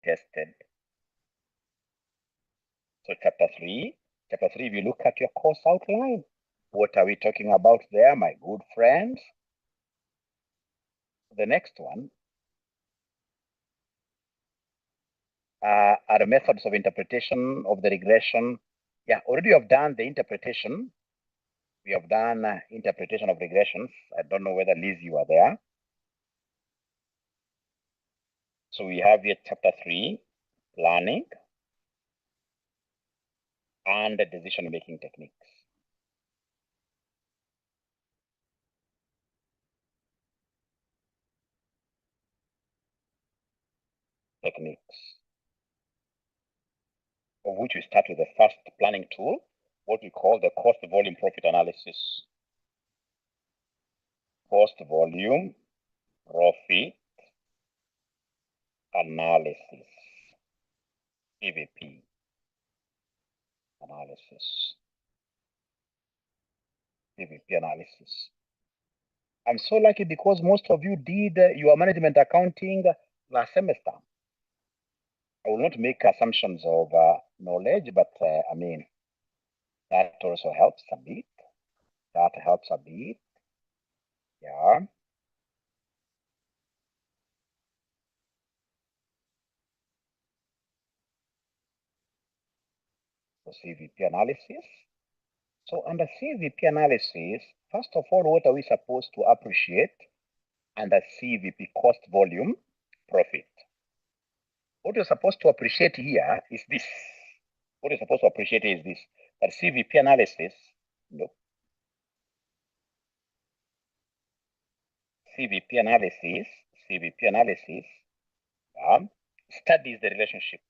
tested. So chapter 3, if you look at your course outline, what are we talking about there, my good friends? The next one are the methods of interpretation of the regression. Yeah, already have done the interpretation. We have done interpretation of regressions. I don't know whether Liz, you are there. So we have here chapter 3, learning and decision-making techniques. Techniques, of which we start with the first planning tool, what we call the cost volume profit analysis. Cost volume profit analysis, CVP analysis, CVP analysis. I'm so lucky because most of you did your management accounting last semester. I will not make assumptions of knowledge, but I mean, that also helps a bit. That helps a bit. Yeah. So CVP analysis. So under CVP analysis, first of all, what are we supposed to appreciate under CVP, cost volume profit? What you're supposed to appreciate here is this. What you're supposed to appreciate is this, that CVP analysis, no. CVP analysis, studies the relationship,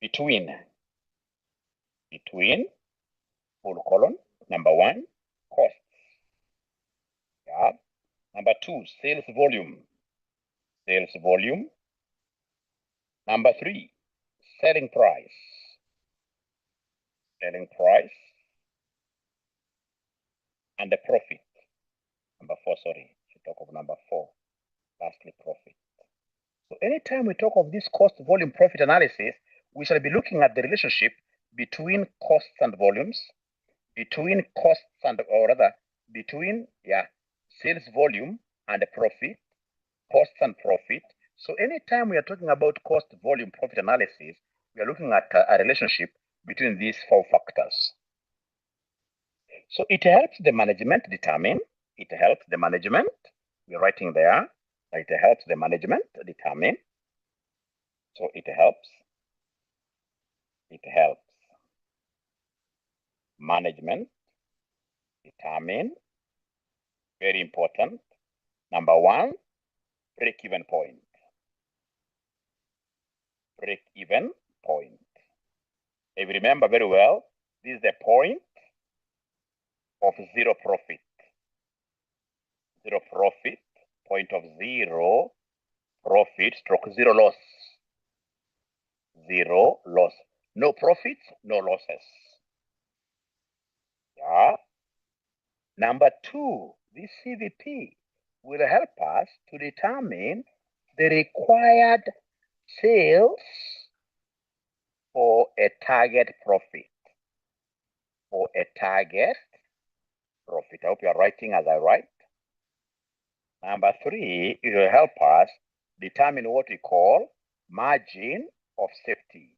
between full colon, number 1, costs. Yeah. Number 2, sales volume. Number 3, selling price. And the profit. Number 4, sorry, we talk of number 4. Lastly, profit. So anytime we talk of this cost volume profit analysis, we shall be looking at the relationship between costs and volumes, between sales volume and profit, costs and profit. So anytime we are talking about cost volume profit analysis, we are looking at a relationship between these 4 factors. So it helps the management determine, we're writing there, it helps the management determine. So it helps management determine, very important. Number 1, break-even point. If you remember very well, this is the point of zero profit. Point of zero profit stroke zero loss. No profits, no losses. Yeah. Number 2, this CVP will help us to determine the required sales for a target profit. I hope you are writing as I write. Number 3, it will help us determine what we call margin of safety.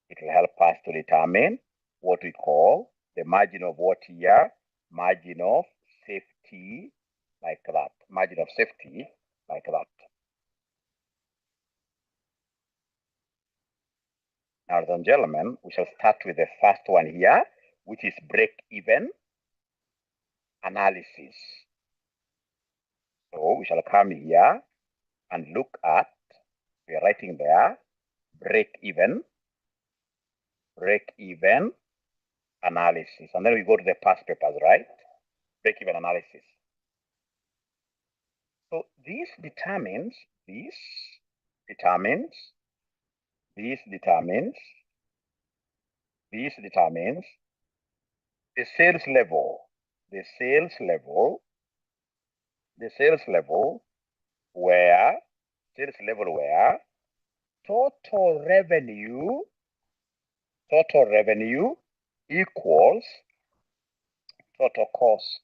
It will help us to determine what we call the margin of what here? Margin of safety, like that. Now, ladies and gentlemen, we shall start with the first one here, which is break-even analysis. So we shall come here and look at, we are writing there, break-even analysis. And then we go to the past papers, right? Break-even analysis. So this determines This determines the sales level, where total revenue equals total cost.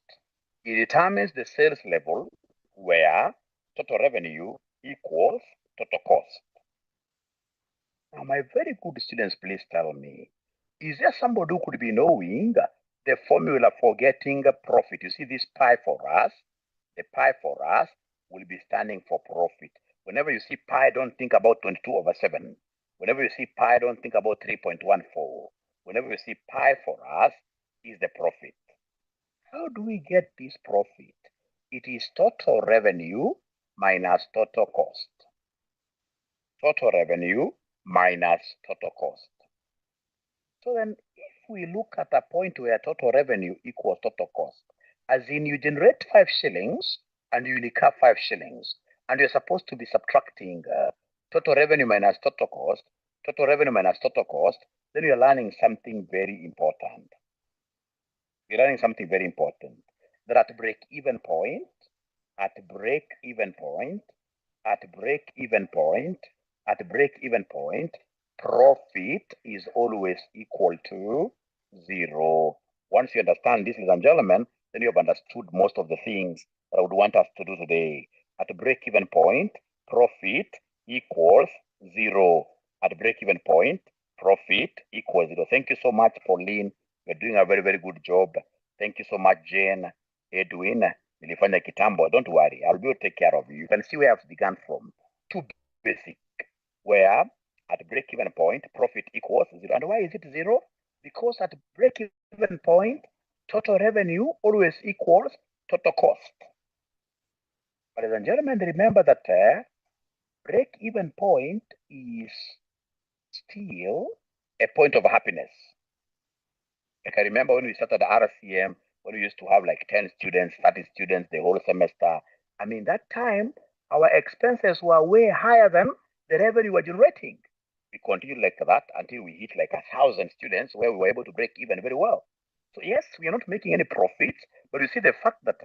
It determines the sales level where total revenue equals total cost. Now, my very good students, please tell me, is there somebody who could be knowing the formula for getting a profit? You see this pie for us, the pie for us will be standing for profit. Whenever you see pi, don't think about 22/7. Whenever you see pi, don't think about 3.14. Whenever you see pi for us is the profit. How do we get this profit? It is total revenue minus total cost. Total revenue minus total cost. So then if we look at a point where total revenue equals total cost, as in you generate 5 shillings and you incur 5 shillings, and you're supposed to be subtracting total revenue minus total cost, then you're learning something very important. That at break-even point, profit is always equal to 0. Once you understand this, ladies and gentlemen, then you have understood most of the things that I would want us to do today. At break-even point, profit equals 0. At break-even point, profit equals 0. Thank you so much, Pauline. You're doing a very, very good job. Thank you so much, Jane, Edwin, nilifanya kitambo. Don't worry, I'll be able to take care of you. You can see where I've begun from. Too basic, where at break-even point, profit equals 0. And why is it 0? Because at break-even point, total revenue always equals total cost. But ladies and gentlemen, remember that break-even point is still a point of happiness. Like I remember when we started the RCM, when we used to have like 10 students, 30 students the whole semester. I mean, that time, our expenses were way higher than the revenue we're generating. We continued like that until we hit like 1,000 students where we were able to break even very well. So yes, we are not making any profits, but you see the fact that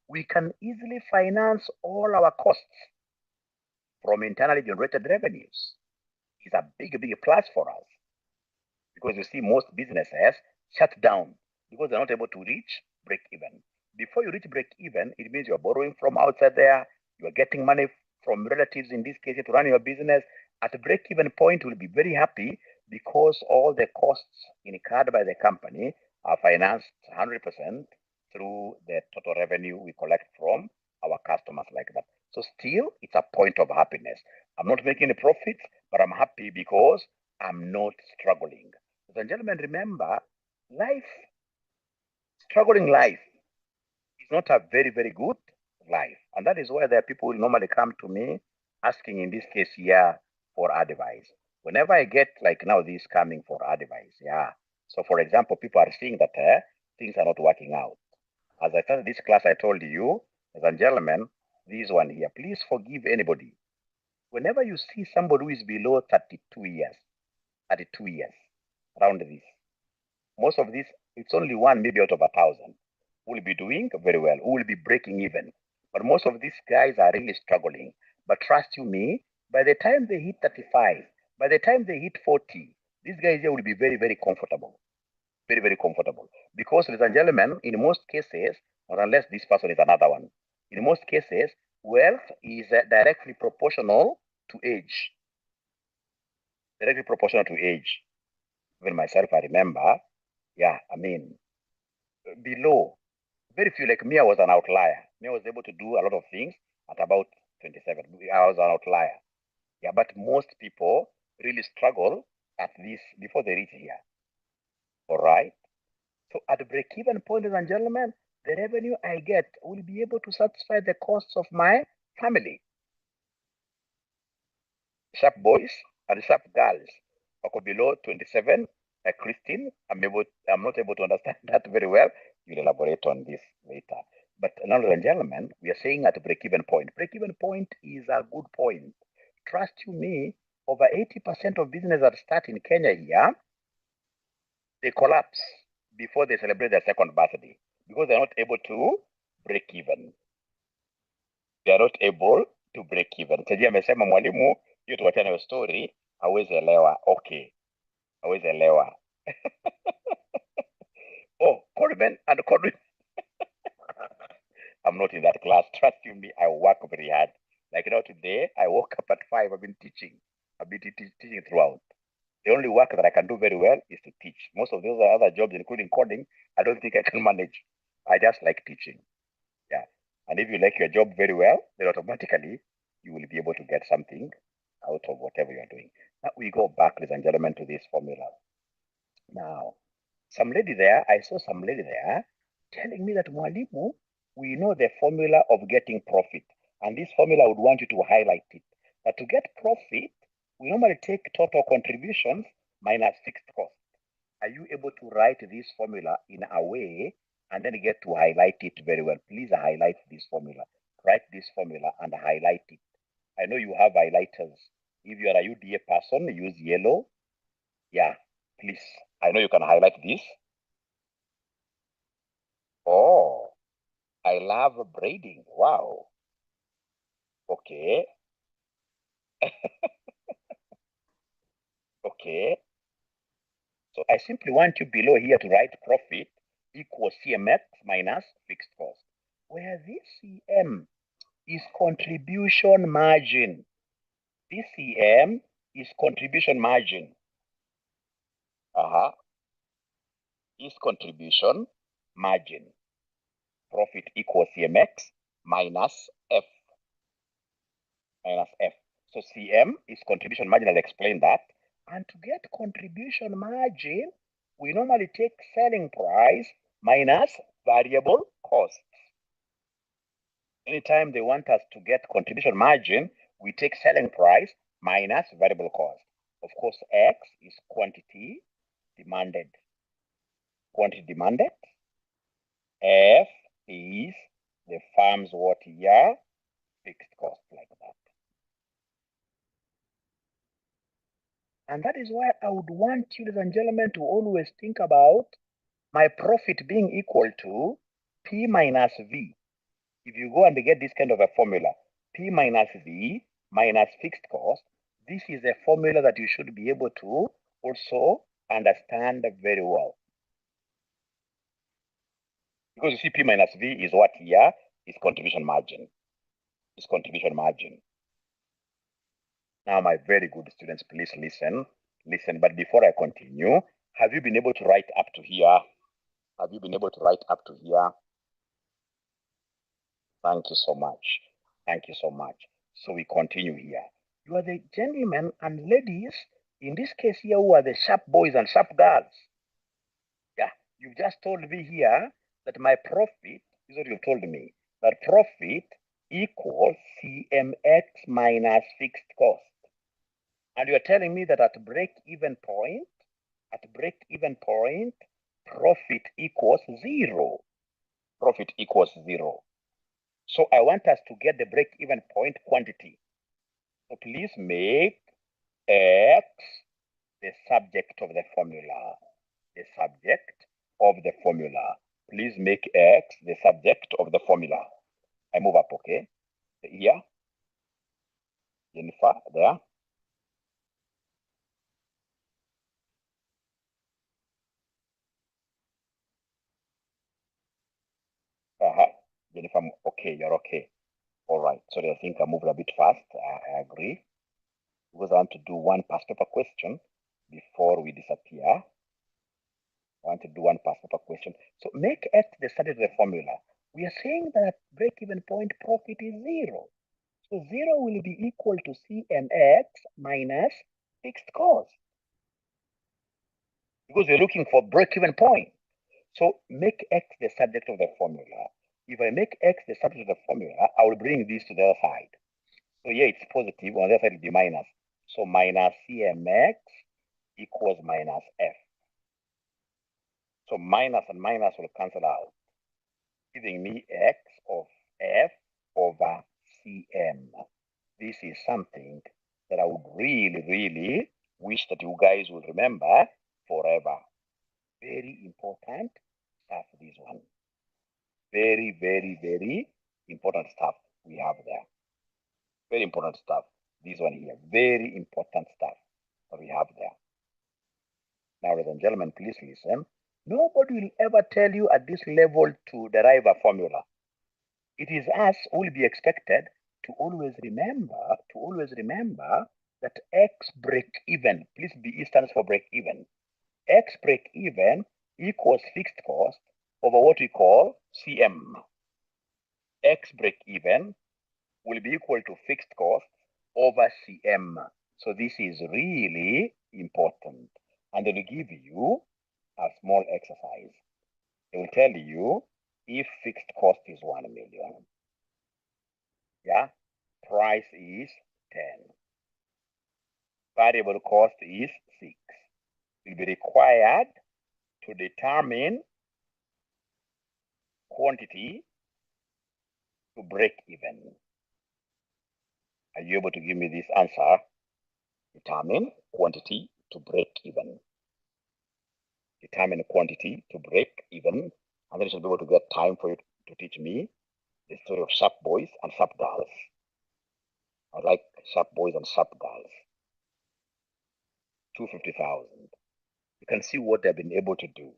we can easily finance all our costs from internally generated revenues is a big, big plus for us. Because you see most businesses shut down because they're not able to reach break even. Before you reach break even, it means you're borrowing from outside there, you're getting money from relatives in this case to run your business. At the break even point, we'll be very happy because all the costs incurred by the company are financed 100% through the total revenue we collect from our customers like that. So still, it's a point of happiness. I'm not making a profit, but I'm happy because I'm not struggling. Ladies and gentlemen, remember, struggling life is not a very, very good life. And that is why there are people who normally come to me asking, in this case here, for advice. Whenever I get like now this coming for advice, yeah. So for example, people are seeing that things are not working out. As I started this class, I told you, ladies and gentlemen, this one here, please forgive anybody. Whenever you see somebody who is below 32 years, around this, most of this, it's only one maybe out of 1,000 who will be doing very well, who will be breaking even. But most of these guys are really struggling. But trust you me, by the time they hit 35, by the time they hit 40, these guys here will be very, very comfortable. Very, very comfortable. Because, ladies and gentlemen, in most cases, or unless this person is another one, in most cases, wealth is directly proportional to age. Directly proportional to age. Even myself, I remember, yeah, I mean, below, very few, like me, I was an outlier. Me, I was able to do a lot of things at about 27. I was an outlier. Yeah, but most people really struggle at this before they reach here. All right. So at the break-even point, ladies and gentlemen, the revenue I get will be able to satisfy the costs of my family. Sharp boys and sharp girls. Okay, below 27, Christine, I'm not able to understand that very well. You'll elaborate on this later. But now, ladies and gentlemen, we are saying at the break-even point. Break-even point is a good point. Trust you me, over 80% of businesses that start in Kenya here, they collapse before they celebrate their second birthday because they're not able to break even. They are not able to break even. Teji amesema mwalimu, hiyo tuwachane na story, hawezi elewa. Okay, hawezi elewa. Oh, Corbin and Corbin. I'm not in that class. Trust you me, I work very hard. Like today, I woke up at 5. I've been teaching. I've been teaching throughout. The only work that I can do very well is to teach. Most of those other jobs, including coding, I don't think I can manage. I just like teaching. Yeah. And if you like your job very well, then automatically you will be able to get something out of whatever you're doing. Now we go back, ladies and gentlemen, to this formula. Now, I saw some lady there telling me that mwalimu, we know the formula of getting profit. And this formula, I would want you to highlight it. But to get profit, we normally take total contributions minus fixed cost. Are you able to write this formula in a way and then get to highlight it very well? Please highlight this formula. Write this formula and highlight it. I know you have highlighters. If you are a UDA person, use yellow. Yeah, please. I know you can highlight this. Oh, I love braiding. Wow. Okay. Okay. So I simply want you below here to write profit equals CMX minus fixed cost, where this CM is contribution margin. This CM is contribution margin. Is contribution margin. Profit equals CMX minus F. Minus F. So CM is contribution margin. I'll explain that. And to get contribution margin, we normally take selling price minus variable costs. Anytime they want us to get contribution margin, we take selling price minus variable cost. Of course, X is quantity demanded. Quantity demanded. F is the firm's what year fixed cost, like that. And that is why I would want you, ladies and gentlemen, to always think about my profit being equal to P minus V. If you go and get this kind of a formula, P minus V minus fixed cost, this is a formula that you should be able to also understand very well. Because you see P minus V is what here is contribution margin. Is contribution margin. Now, my very good students, please listen. Listen, but before I continue, have you been able to write up to here? Have you been able to write up to here? Thank you so much. Thank you so much. So we continue here. You are the gentlemen and ladies, in this case here, who are the sharp boys and sharp girls. Yeah, you just told me here that my profit, is what you told me, that profit equals CMX minus fixed cost. And you're telling me that at break-even point, profit equals 0. Profit equals 0. So I want us to get the break-even point quantity. So please make X the subject of the formula. The subject of the formula. Please make X the subject of the formula. I move up, okay? Here. Jennifer, there. Jennifer, okay, you're okay. All right, sorry, I think I moved a bit fast. I agree. Because I want to do one past paper question before we disappear. I want to do one past paper question. So make X the subject of the formula. We are saying that break-even point profit is 0. So 0 will be equal to CMX minus fixed cost. Because we're looking for break-even point. So make X the subject of the formula. If I make X the subject of the formula, I will bring this to the other side. So here it's positive, on the other side it will be minus. So minus CMX equals minus F. So minus and minus will cancel out, giving me X of F over CM. This is something that I would really, really wish that you guys will remember forever. Very important stuff, this one. Very, very, very important stuff we have there. Very important stuff. This one here. Very important stuff that we have there. Now, ladies and gentlemen, please listen. Nobody will ever tell you at this level to derive a formula. It is us who will be expected to always remember that X break even, please B stands for break even. X break even equals fixed cost over what we call CM. X break even will be equal to fixed cost over CM. So this is really important. And they will give you a small exercise. They will tell you if fixed cost is 1 million. Yeah, price is 10. Variable cost is 6. Will be required to determine quantity to break even. Are you able to give me this answer? Determine quantity to break even. Determine quantity to break even. And then you should be able to get time for you to teach me the story of sharp boys and sharp girls. I like sharp boys and sharp girls. 250,000. You can see what they've been able to do.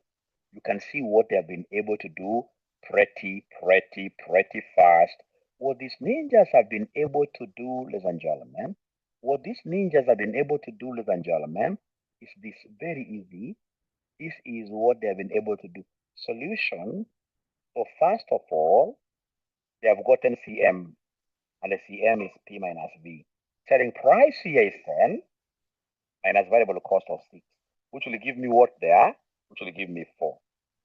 You can see what they've been able to do pretty fast. What these ninjas have been able to do, ladies and gentlemen, what these ninjas have been able to do, ladies and gentlemen, is this very easy. This is what they have been able to do. Solution. So first of all, they have gotten CM, and the CM is P minus V. Selling price here is 10 minus variable cost of 6, which will give me what there, which will give me 4.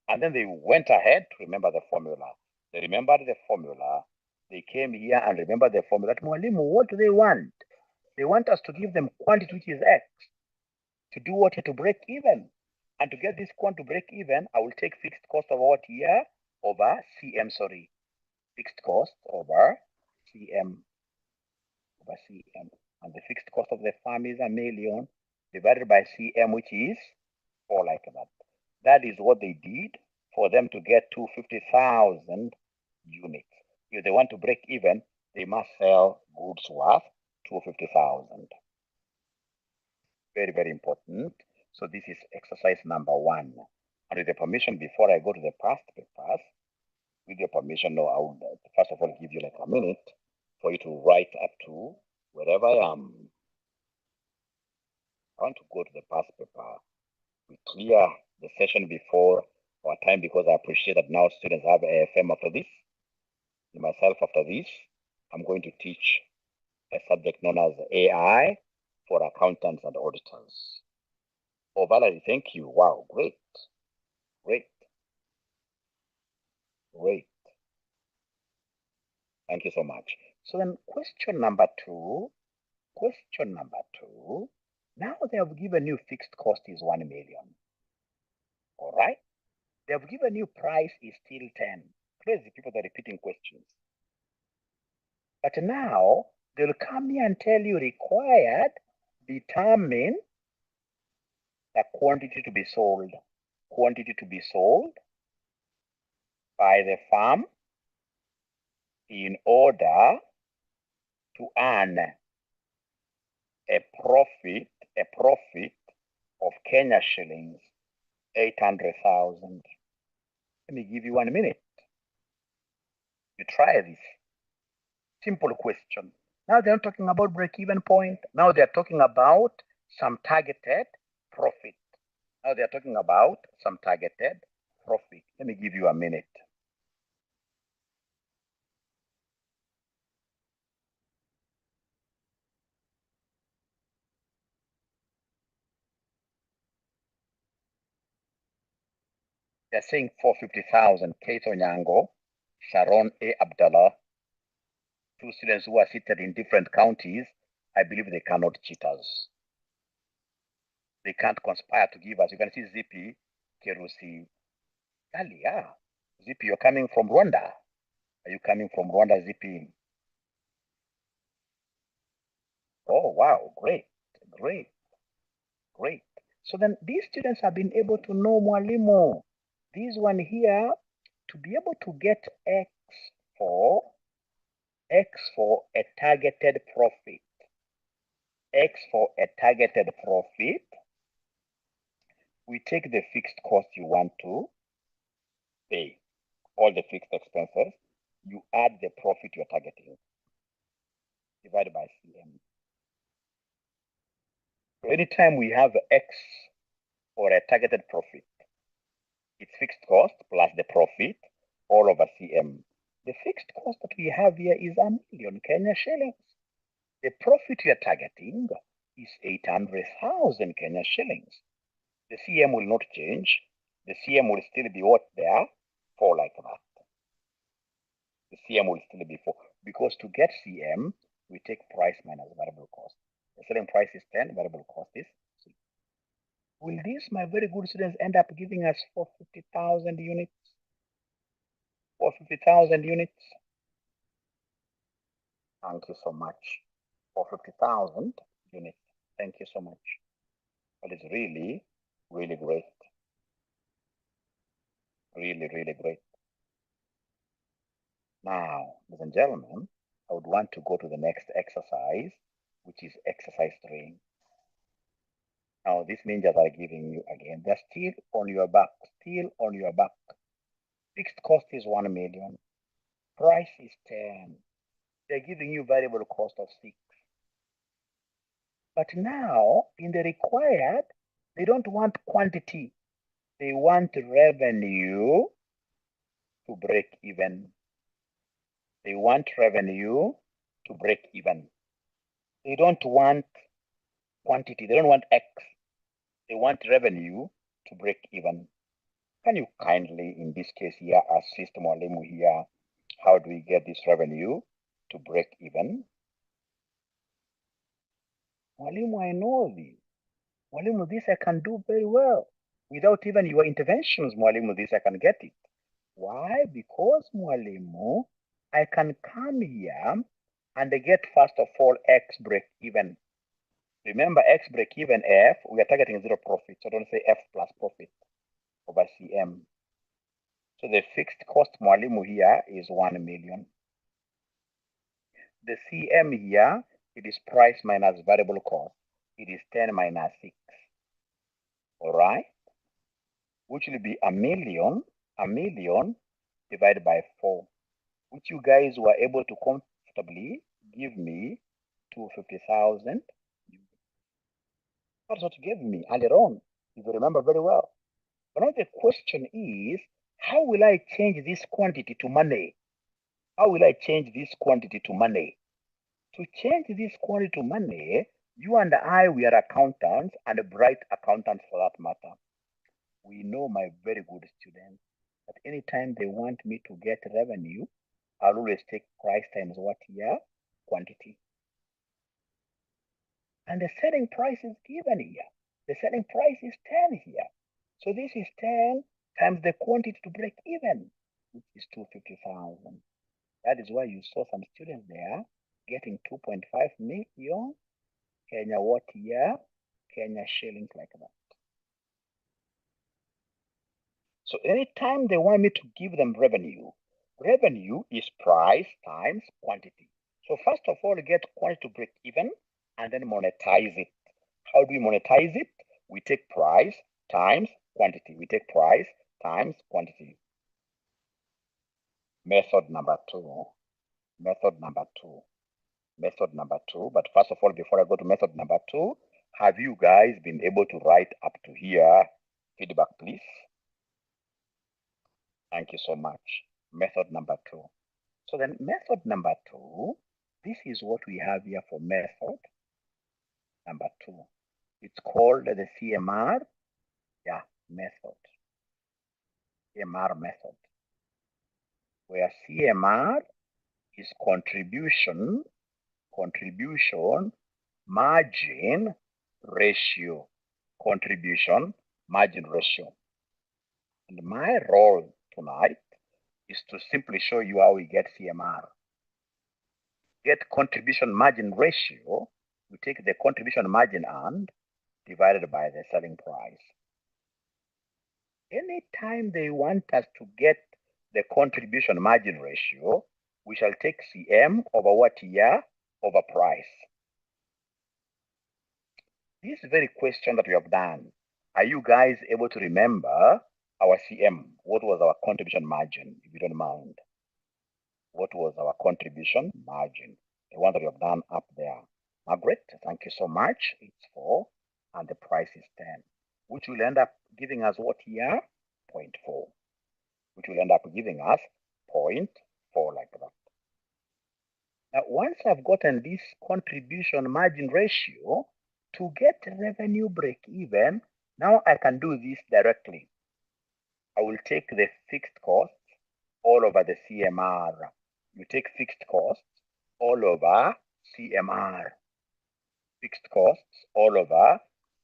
And then they went ahead to remember the formula. They remembered the formula. They came here and remembered the formula. Mwalimu, what do they want? They want us to give them quantity, which is X, to do what? To break even. And to get this quantity to break even, I will take fixed cost of what here over CM, sorry. Fixed cost over CM, over CM. And the fixed cost of the farm is 1 million divided by CM, which is 4, like that. That is what they did for them to get 250,000 units. If they want to break even, they must sell goods worth 250,000. Very, very important. So this is exercise number 1. And with the permission, before I go to the past papers, with your permission, no, I will first of all give you like a minute for you to write up to wherever I am. I want to go to the past paper. We clear the session before our time because I appreciate that now students have AFM after this. Myself after this, I'm going to teach a subject known as AI for accountants and auditors. Oh, Valerie, thank you. Wow, great. Thank you so much. So then question number two, now they have given you fixed cost is 1 million. All right. They have given you price is still 10. Crazy people that are repeating questions. But now they'll come here and tell you required, determine the quantity to be sold. Quantity to be sold by the farm in order to earn a profit of Kenya shillings 800,000. Let me give you 1 minute. You try this. Simple question. Now they're not talking about break-even point. Now they're talking about some targeted profit. Let me give you a minute. They're saying 450,000. Kate Onyango, Sharon A. Abdallah, 2 students who are seated in different counties. I believe they cannot cheat us. They can't conspire to give us. You can see Zippy, Kerusi, Galia. Zippy, you're coming from Rwanda. Are you coming from Rwanda, Zippy? Oh, wow, great, great, great. So then these students have been able to know mwalimu. This one here, to be able to get for a targeted profit, X for a targeted profit, we take the fixed cost you want to pay, all the fixed expenses, you add the profit you're targeting, divided by CM. So anytime we have X for a targeted profit, it's fixed cost plus the profit all over CM. The fixed cost that we have here is 1 million Kenya shillings. The profit we are targeting is 800,000 Kenya shillings. The CM will not change. The CM will still be what there for like that. The CM will still be 4 because to get CM, we take price minus variable cost. The selling price is 10, variable cost is 6. Will these, my very good students, end up giving us 450,000 units? 450,000 units? Thank you so much. 450,000 units. Thank you so much. That is really, really great. Really, really great. Now, ladies and gentlemen, I would want to go to the next exercise, which is exercise 3. Now, these ninjas are giving you again, they're still on your back, still on your back. Fixed cost is 1 million. Price is 10. They're giving you variable cost of 6. But now, in the required, they don't want quantity. They want revenue to break even. They want revenue to break even. They don't want quantity. They don't want X. They want revenue to break even. Can you kindly, in this case here, assist mwalimu here? How do we get this revenue to break even? Mwalimu, I know this. Mwalimu, this I can do very well. Without even your interventions, mwalimu, this I can get it. Why? Because, mwalimu, I can come here and get, first of all, X break even. Remember, X break even F, we are targeting 0 profit. So don't say F plus profit over CM. So the fixed cost, mwalimu, here is 1 million. The CM here, it is price minus variable cost. It is 10 minus 6. All right? Which will be 1 million divided by 4, which you guys were able to comfortably give me 250,000. That's what you gave me earlier on, if you remember very well. But now the question is, how will I change this quantity to money? How will I change this quantity to money? To change this quantity to money, you and I, we are accountants, and bright accountants for that matter. We know, my very good students, that anytime they want me to get revenue, I'll always take price times what here? Quantity. And the selling price is given here. The selling price is 10 here. So this is 10 times the quantity to break even, which is 250,000. That is why you saw some students there getting 2.5 million Kenya what here? Kenya shillings like that. So anytime they want me to give them revenue, revenue is price times quantity. So first of all, get quantity to break even and then monetize it. How do we monetize it? We take price times quantity. We take price times quantity. Method number 2. Method number 2. Method number 2. But first of all, before I go to method number 2, have you guys been able to write up to here? Feedback, please. Thank you so much. Method number 2. So then method number 2, this is what we have here for method number 2. It's called the CMR, method. CMR method. Where CMR is contribution, margin, ratio. Contribution, margin, ratio. And my role tonight is to simply show you how we get CMR. Get contribution margin ratio we take the contribution margin earned divided by the selling price. Anytime they want us to get the contribution margin ratio, we shall take CM over what year over price. This very question that we have done, are you guys able to remember our CM? What was our contribution margin, if you don't mind? What was our contribution margin? The one that we have done up there. Margaret, thank you so much. It's 4, and the price is 10, which will end up giving us what here? 0.4, which will end up giving us 0.4 like that. Now, once I've gotten this contribution margin ratio, to get revenue break even, now I can do this directly. I will take the fixed costs all over the CMR. You take fixed costs all over CMR. Fixed costs all over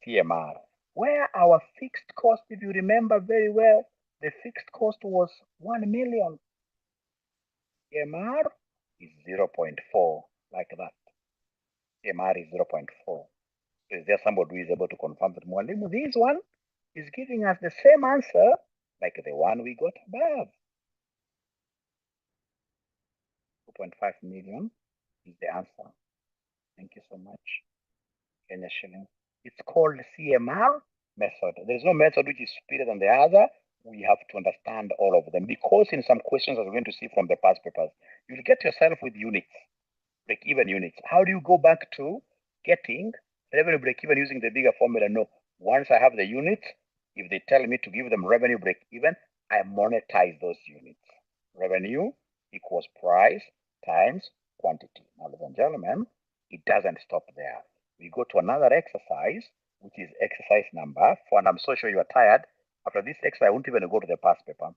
CMR. Where our fixed cost, if you remember very well, the fixed cost was 1 million. CMR is 0.4, like that. CMR is 0.4. Is there somebody who is able to confirm that Mwalimu, this one is giving us the same answer like the one we got above? 2.5 million is the answer. Thank you so much. Kenya shilling. It's called CMR method. There's no method which is superior than the other. We have to understand all of them, because in some questions, as we're going to see from the past papers, you'll get yourself with units, break-even units. How do you go back to getting revenue break-even using the bigger formula? No. Once I have the units, if they tell me to give them revenue break-even, I monetize those units. Revenue equals price times quantity. Now, ladies and gentlemen, it doesn't stop there. We go to another exercise, which is exercise number 4, and I'm so sure you are tired. After this exercise, I won't even go to the past paper.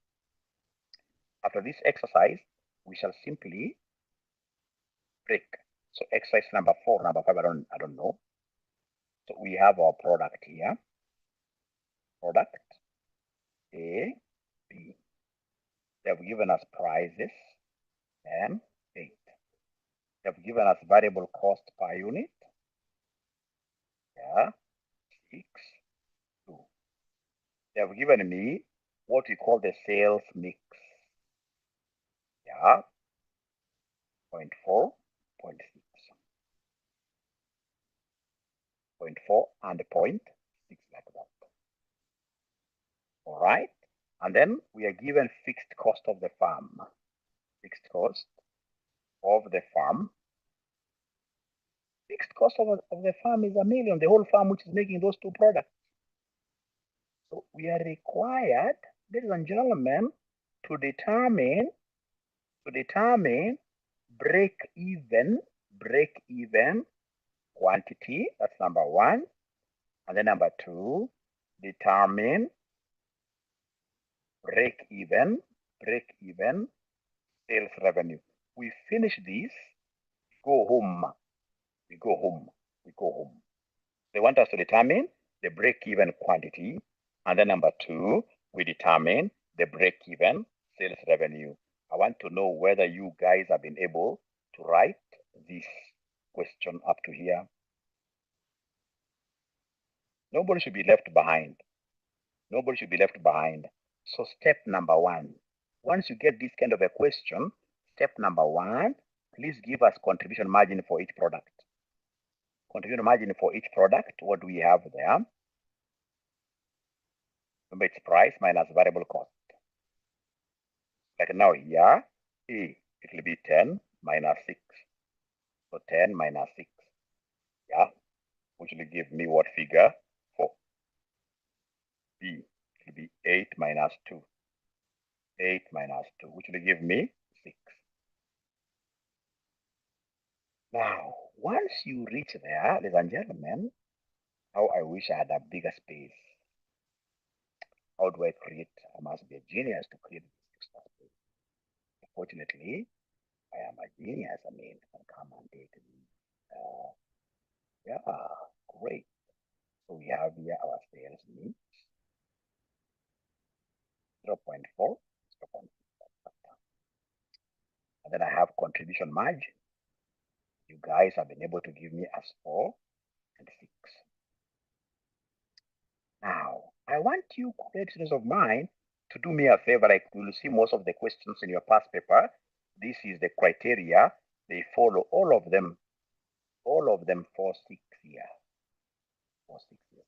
After this exercise, we shall simply break. So exercise number 4, number 5, I don't know. So we have our product here. Product A, B. They have given us prices, 10, 8. They have given us variable cost per unit. Yeah, 6, 2. They have given me what we call the sales mix. Yeah, 0.4, 0.6. 0.4 and 0.6 like that. All right. And then we are given fixed cost of the farm. Fixed cost of the farm. Fixed cost of the farm is 1 million, the whole farm which is making those two products. So we are required, ladies and gentlemen, to determine break even quantity. That's number 1. And then number 2, determine break even sales revenue. We finish this, go home. We go home. They want us to determine the break-even quantity, and then number 2, we determine the break-even sales revenue. I want to know whether you guys have been able to write this question up to here. Nobody should be left behind. So step number 1, once you get this kind of a question, step number 1, please give us contribution margin for each product. Contribution margin for each product, what do we have there? Remember, it's price minus variable cost. Like now here, A, it will be 10 minus 6. So 10 minus 6, yeah, which will give me what figure? 4. B, it will be 8 minus 2. 8 minus 2, which will give me 6. Now, once you reach there, ladies and gentlemen, how I wish I had a bigger space. How do I create? I must be a genius to create this extra space. Unfortunately, I am a genius. I mean, I can come and take the, yeah, great. So we have here our sales mix, 0.4, 0.4. And then I have contribution margin, You guys have been able to give me as 4 and 6. Now, I want you, students of mine, to do me a favor. Like you will see most of the questions in your past paper. This is the criteria. They follow all of them for 6 years. For 6 years.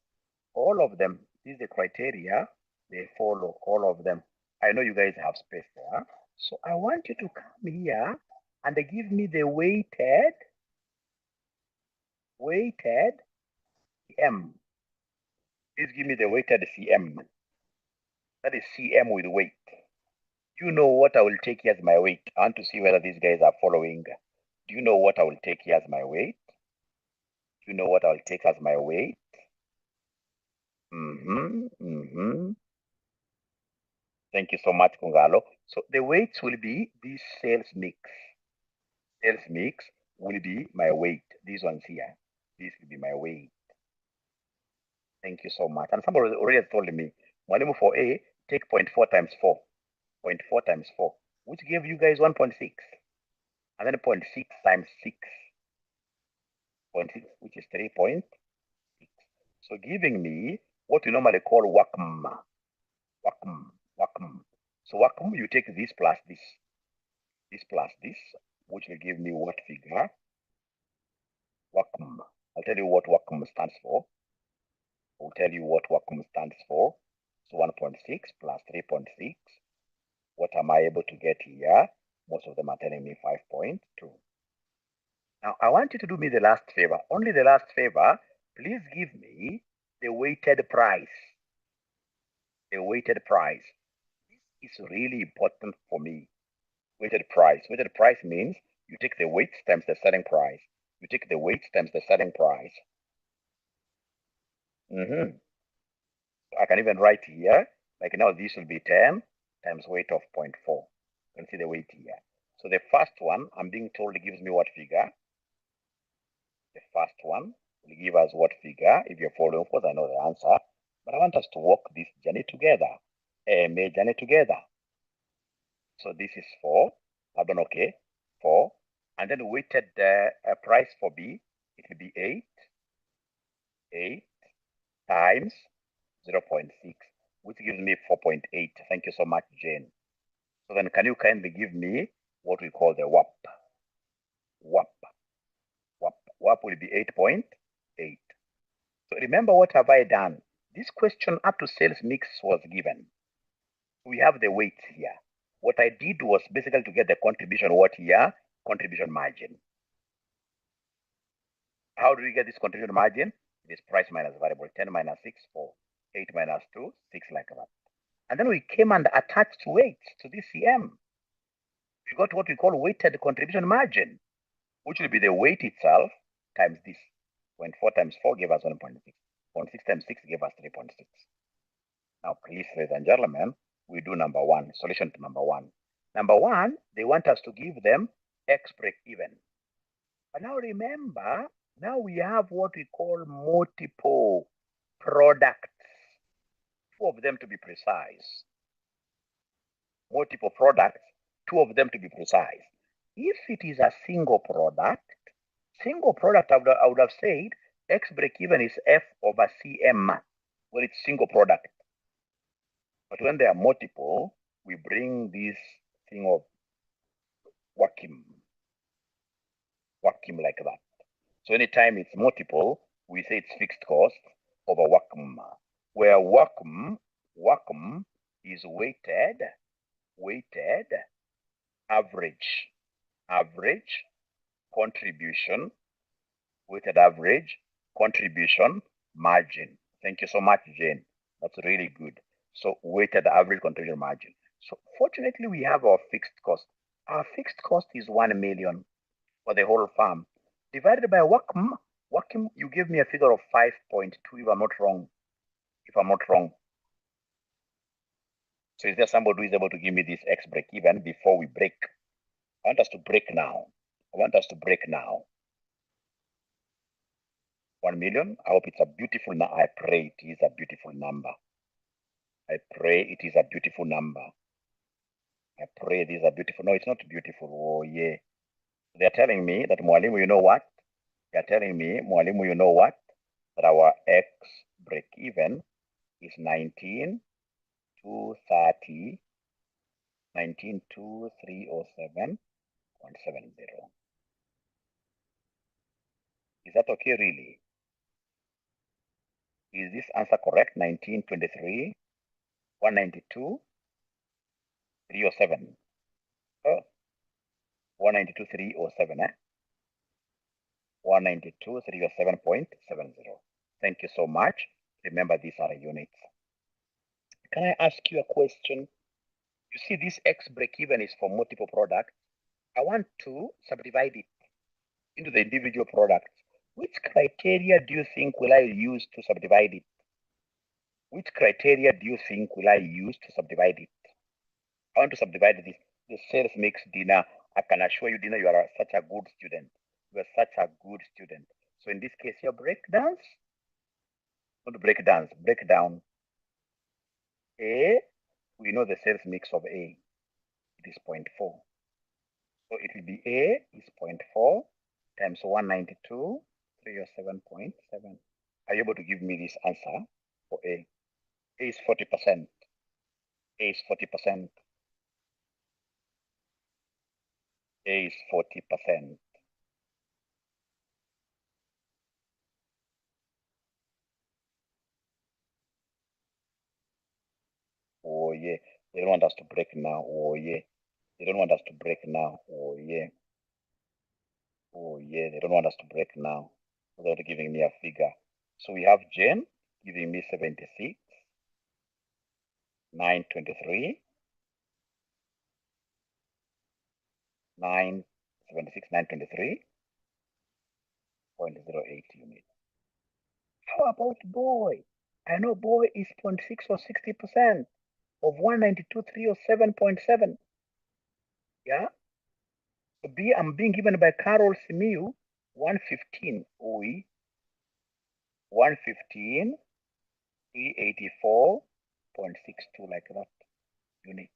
All of them. This is the criteria. They follow all of them. I know you guys have space there. So I want you to come here and give me the weighted CM. Please give me the weighted CM. That is CM with weight. Do you know what I will take here as my weight? I want to see whether these guys are following. Do you know what I will take here as my weight? Do you know what I will take as my weight? Thank you so much, Kungalo. So the weights will be this sales mix. Sales mix will be my weight. These ones here. This will be my weight. Thank you so much. And somebody already told me, Mwalimu for A, take 0.4 times 4. 0.4 times 4, which gave you guys 1.6. And then 0.6 times 6. 0.6, which is 3.6. So giving me what we normally call WACM. So WACM, you take this plus this. This plus this, which will give me what figure? WACM. I'll tell you what WACM stands for. I'll tell you what WACM stands for. So 1.6 plus 3.6. What am I able to get here? Most of them are telling me 5.2. Now, I want you to do me the last favor. Only the last favor. Please give me the weighted price. The weighted price. This is really important for me. Weighted price. Weighted price means you take the weights times the selling price. You take the weights times the selling price. I can even write here, like now this will be 10 times weight of 0.4. You can see the weight here. So the first one, I'm being told, it gives me what figure? The first one will give us what figure? If you're following, of course, I know the answer. But I want us to walk this journey together. Journey together. So this is 4. Pardon, okay. 4. And then weighted price for B, it will be 8. 8 times 0.6, which gives me 4.8. Thank you so much, Jane. So then can you kindly give me what we call the WAP? WAP will be 8.8. So remember, what have I done? This question up to sales mix was given. We have the weights here. What I did was basically to get the contribution, what here? Contribution margin. How do we get this contribution margin? It is price minus variable. 10 minus 6, 4. 8 minus 2, 6, like that. And then we came and attached weights to this CM. We got what we call weighted contribution margin, which will be the weight itself times this. 0.4 times 4 gave us 1.6. 0.6 times 6 gave us 3.6. Now, please, ladies and gentlemen, we do number 1, solution to number 1. Number 1, they want us to give them X break even. But now remember, now we have what we call multiple products. 2 of them to be precise. Multiple products, 2 of them to be precise. If it is a single product, I would have said X break even is F over CM when it's single product. But when they are multiple, we bring this thing of WACM like that. So anytime it's multiple, we say it's fixed cost over WACM, where WACM is weighted average contribution, weighted average contribution margin. Thank you so much, Jane. That's really good. So weighted average contribution margin. So fortunately, we have our fixed cost. Our fixed cost is 1 million for the whole farm. Divided by WACM, you give me a figure of 5.2 if I'm not wrong. So is there somebody who is able to give me this X break even before we break? I want us to break now. 1 million. I hope it's a beautiful number. I pray it is a beautiful number. I pray it is a beautiful number. I pray it is a beautiful. No, it's not beautiful. Oh, yeah. They're telling me that Mwalimu, you know what? They're telling me, Mwalimu, you know what? That our X break even is 19,230, 19,20307.70. Is that okay, really? Is this answer correct? 1923, 192, 307. 192, 307, 192, 307.70. Thank you so much. Remember, these are units. Can I ask you a question? You see, this X break-even is for multiple products. I want to subdivide it into the individual products. Which criteria do you think will I use to subdivide it? Which criteria do you think will I use to subdivide it? I want to subdivide this. The sales mix, Dina. I can assure you, Dina, you are such a good student. You are such a good student. So in this case, your breakdowns, not breakdowns, breakdown. A, we know the sales mix of A. It is 0.4. So it will be A is 0.4 times 192, 307.7. Are you able to give me this answer for A? A is 40%. A is 40%. A is 40%. Oh yeah. They don't want us to break now. Oh yeah. They don't want us to break now. Oh yeah. Oh yeah. They don't want us to break now without giving me a figure. So we have Jane giving me 76, 923, 976, 923.08 units. How about boy? I know boy is 0.6 or 60% of 192,307.7. Yeah. So B, I'm being given by Carol Simiu 115. OE 115, 384.62, like that units.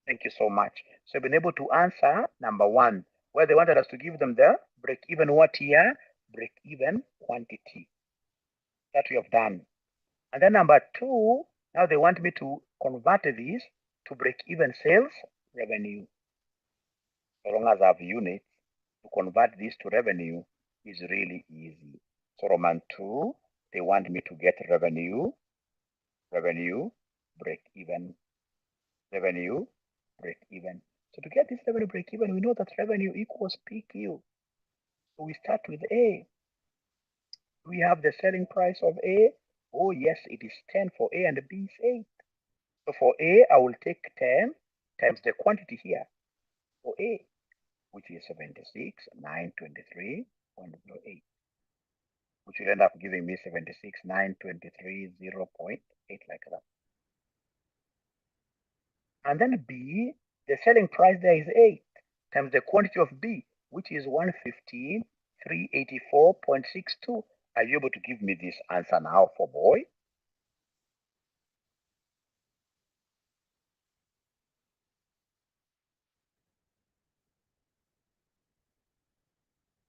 Thank you so much. So I've been able to answer number one, where they wanted us to give them the break even what year? Break even quantity. That we have done. And then number two, now they want me to convert this to break even sales revenue. So long as I have units, to convert this to revenue is really easy. So Roman 2, they want me to get revenue, break even, revenue, break even. So to get this revenue break even, we know that revenue equals PQ. So we start with A. We have the selling price of A. Oh yes, it is 10 for A and B is 8. So for A, I will take 10 times the quantity here for A, which is 76, 923.08, which will end up giving me 76, 923, 0.8, like that. And then B, the selling price there is 8 times the quantity of B, which is 115, 384.62. Are you able to give me this answer now for boy?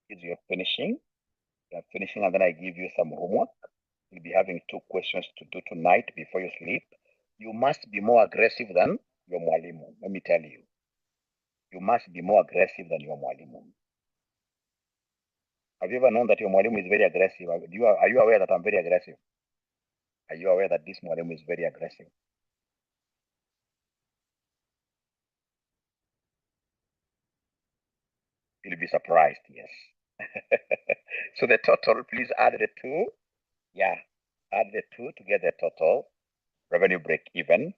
Is you're finishing? You're finishing, and then I give you some homework. You'll be having 2 questions to do tonight before you sleep. You must be more aggressive than your mwalimu. Let me tell you. You must be more aggressive than your mwalimu. Have you ever known that your mwalimu is very aggressive? Are you aware that I'm very aggressive? Are you aware that this mwalimu is very aggressive? You'll be surprised, yes. So the total, please add the 2. Yeah, add the 2 to get the total. Revenue break even,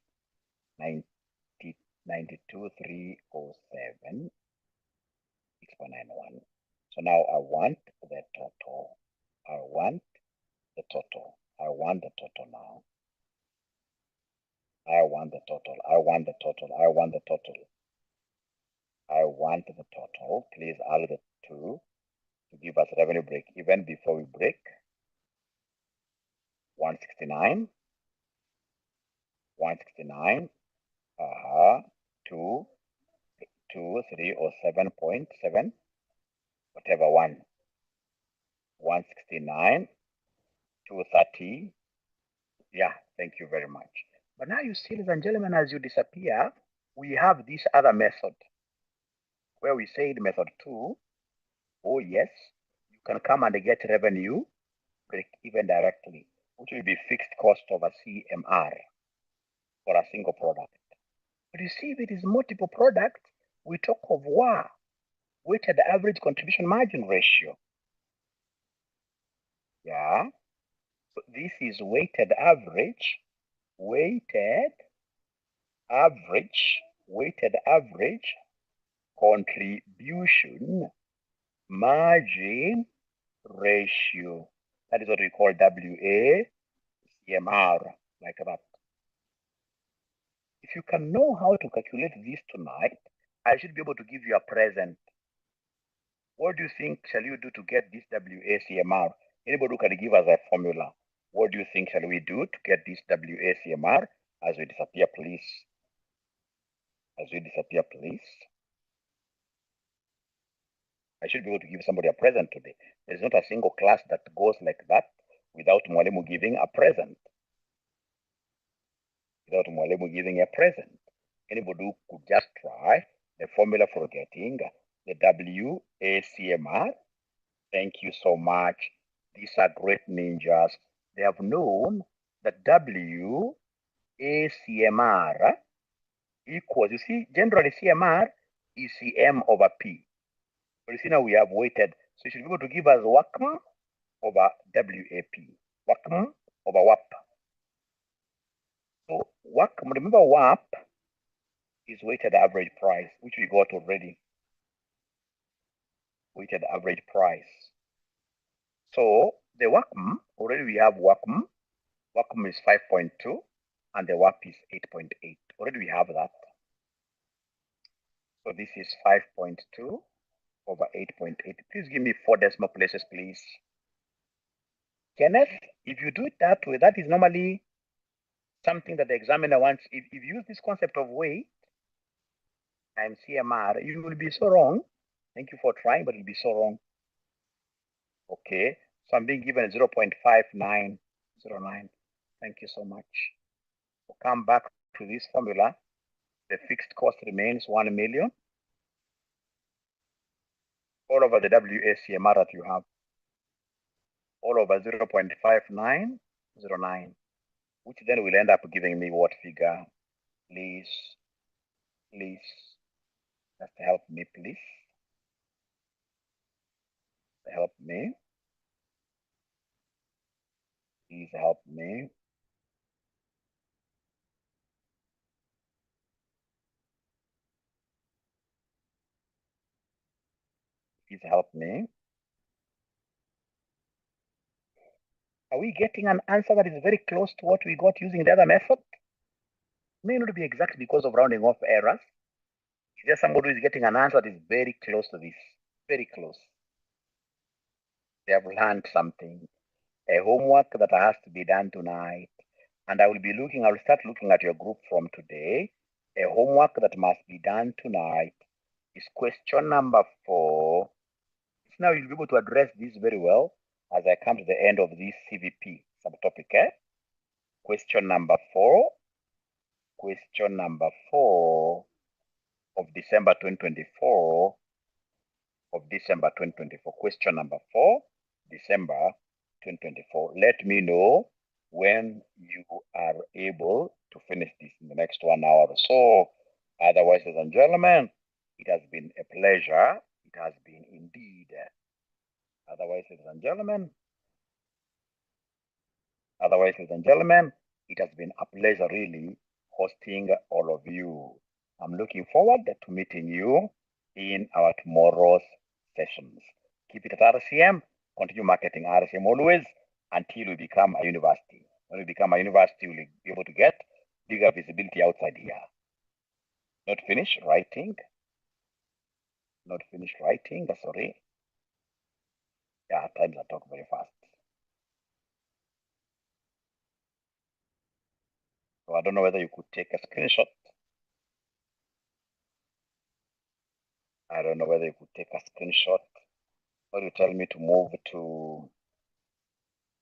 92,307. 6.91. So now I want the total. I want the total. I want the total now. I want the total. I want the total. I want the total. I want the total. Please add the 2 to give us revenue break even before we break. 169. 169. 2. 2, 3, or 7.7, whatever one. 169, 230. Yeah, thank you very much. But now you see, ladies and gentlemen, as you disappear, we have this other method where we said method 2. Oh, yes, you can come and get revenue break even directly, which will be fixed cost over CMR for a single product. But you see, if it is multiple products, we talk of WAR, weighted average contribution margin ratio. Yeah, so this is weighted average contribution margin ratio. That is what we call WACMR, like that. If you can know how to calculate this tonight, I should be able to give you a present. What do you think shall you do to get this WACMR? Anybody who can give us a formula? What do you think shall we do to get this WACMR? As we disappear, please. As we disappear, please. I should be able to give somebody a present today. There's not a single class that goes like that without Mwalimu giving a present. Without Mwalimu giving a present. Anybody who could just try the formula for getting the WACMR. Thank you so much. These are great ninjas. They have known that WACMR equals, you see, generally CMR is CM over P. But you see now we have weighted. So you should be able to give us WACM over WAP. WACM over WAP. So WACM, remember WAP is weighted average price, which we got already. Weighted average price. So the WACM, already we have WACM. WACM is 5.2 and the WAP is 8.8. Already we have that. So this is 5.2 over 8.8. Please give me 4 decimal places, please. Kenneth, if you do it that way, that is normally something that the examiner wants. If you use this concept of weight times CMR, you will be so wrong. Thank you for trying, but you'll be so wrong. Okay, so I'm being given 0.5909. Thank you so much. We'll come back to this formula. The fixed cost remains 1 million all over the WACMR that you have, all over 0.5909, which then will end up giving me what figure? Please, just help me, please. Help me. Please help me. Please help me. Are we getting an answer that is very close to what we got using the other method? May not be exact because of rounding off errors. It's just somebody who is getting an answer that is very close to this. Very close. They have learned something. A homework that has to be done tonight. And I will start looking at your group from today. A homework that must be done tonight is question number 4. Now you'll be able to address this very well as I come to the end of this CVP subtopic. Question number 4 of December 2024. Question number 4, December 2024. Let me know when you are able to finish this in the next 1 hour or so. Otherwise, ladies and gentlemen, it has been a pleasure. It has been indeed. Otherwise, ladies and gentlemen, it has been a pleasure really hosting all of you. I'm looking forward to meeting you in our tomorrow's sessions. Keep it at RCM, continue marketing RCM always until we become a university. When we become a university, we'll be able to get bigger visibility outside here. Not finished writing, sorry. Yeah, at times I talk very fast. So I don't know whether you could take a screenshot. I don't know whether you could take a screenshot or you tell me to move to,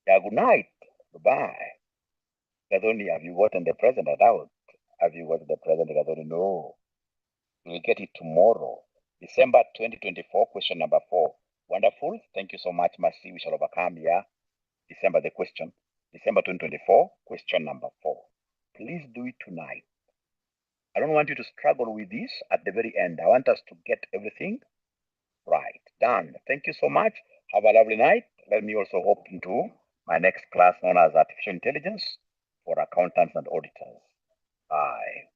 yeah, good night. Goodbye. Gadoni, have you gotten the present? I doubt. Have you gotten the present, Gadoni? No. We'll get it tomorrow. December 2024, question number 4. Wonderful. Thank you so much, Mercy. We shall overcome here. December, the question. December 2024, question number 4. Please do it tonight. I don't want you to struggle with this at the very end. I want us to get everything right. Done. Thank you so much. Have a lovely night. Let me also hop into my next class known as Artificial Intelligence for Accountants and Auditors. Bye.